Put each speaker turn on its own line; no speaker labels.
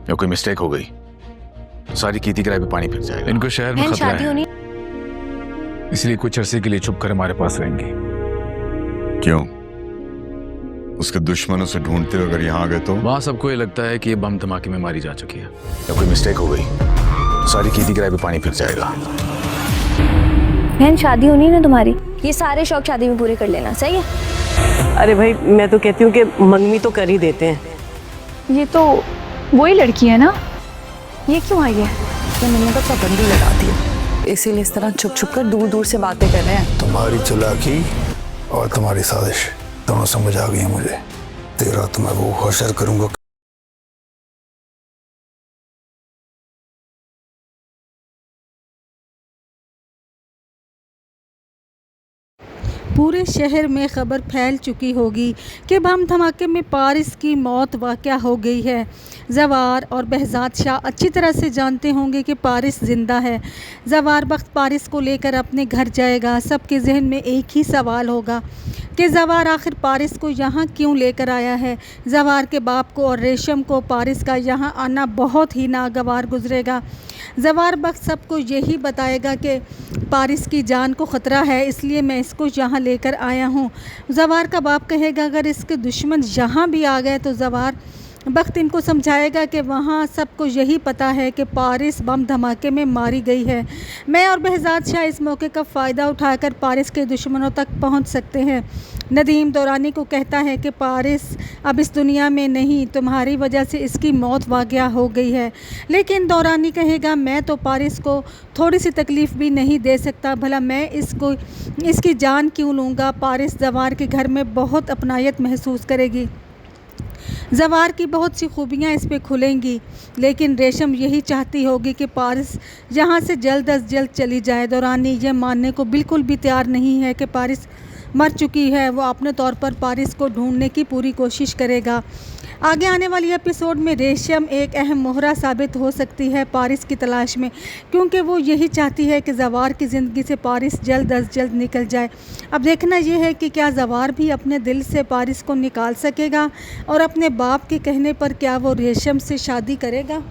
या कोई मिस्टेक हो गई, सारी खेती किराए पे पानी फिर जाएगा। इनको शहर में खतरा
शादी होनी,
इसलिए कुछ अरसे के लिए छुप कर हमारे पास रहेंगी।
क्यों? उसके दुश्मनों से ढूंढते हुए अगर यहाँ आ गए तो?
वहाँ सबको ये लगता है कि ये बम धमाके में मारी जा चुकी है। या कोई मिस्टेक हो गई तो सारी खेती किराए पे पानी फिर जाएगा।
बहन शादी होनी ना तुम्हारी, ये सारे शौक शादी में पूरे कर लेना, सही है?
अरे भाई मैं तो कहती हूँ कि मंगनी तो कर ही देते हैं।
ये तो वही लड़की है ना, ये क्यों आई है?
तो मैंने तो पाबंदी लगा दी, इसीलिए इस तरह छुप छुप कर दूर दूर से बातें कर रहे हैं।
तुम्हारी चालाकी और तुम्हारी साजिश दोनों समझ आ गई है मुझे। तेरा तो मैं वो हशर करूंगा।
पूरे शहर में खबर फैल चुकी होगी कि बम धमाके में पारिस की मौत वाक़या हो गई है। जवार और बहजाद शाह अच्छी तरह से जानते होंगे कि पारिस ज़िंदा है। जवार वक्त पारिस को लेकर अपने घर जाएगा। सबके जहन में एक ही सवाल होगा कि जवार आखिर पारिस को यहाँ क्यों लेकर आया है। जवार के बाप को और रेशम को पारिस का यहाँ आना बहुत ही नागवार गुजरेगा। जवार वक्त सबको यही बताएगा कि पारिस की जान को ख़तरा है, इसलिए मैं इसको यहाँ लेकर आया हूँ। जवार का बाप कहेगा अगर इसके दुश्मन यहाँ भी आ गए तो जवार वक्त इनको समझाएगा कि वहाँ सबको यही पता है कि पारिस बम धमाके में मारी गई है। मैं और बहजाद शाह इस मौके का फ़ायदा उठाकर पारिस के दुश्मनों तक पहुँच सकते हैं। नदीम दौरानी को कहता है कि पारिस अब इस दुनिया में नहीं, तुम्हारी वजह से इसकी मौत वाक़या हो गई है। लेकिन दौरानी कहेगा मैं तो पारिस को थोड़ी सी तकलीफ़ भी नहीं दे सकता, भला मैं इसकी जान क्यों लूँगा। पारिस जवार के घर में बहुत अपनायत महसूस करेगी। जवार की बहुत सी खूबियाँ इस पे खुलेंगी, लेकिन रेशम यही चाहती होगी कि पारिस यहाँ से जल्द अज जल्द चली जाए। दौरानी ये मानने को बिल्कुल भी तैयार नहीं है कि पारिस मर चुकी है। वो अपने तौर पर पारिस को ढूंढने की पूरी कोशिश करेगा। आगे आने वाली एपिसोड में रेशम एक अहम मोहरा साबित हो सकती है पारिस की तलाश में, क्योंकि वो यही चाहती है कि जवार की ज़िंदगी से पारिस जल्द अज जल्द निकल जाए। अब देखना ये है कि क्या जवार भी अपने दिल से पारिस को निकाल सकेगा और अपने बाप के कहने पर क्या वो रेशम से शादी करेगा।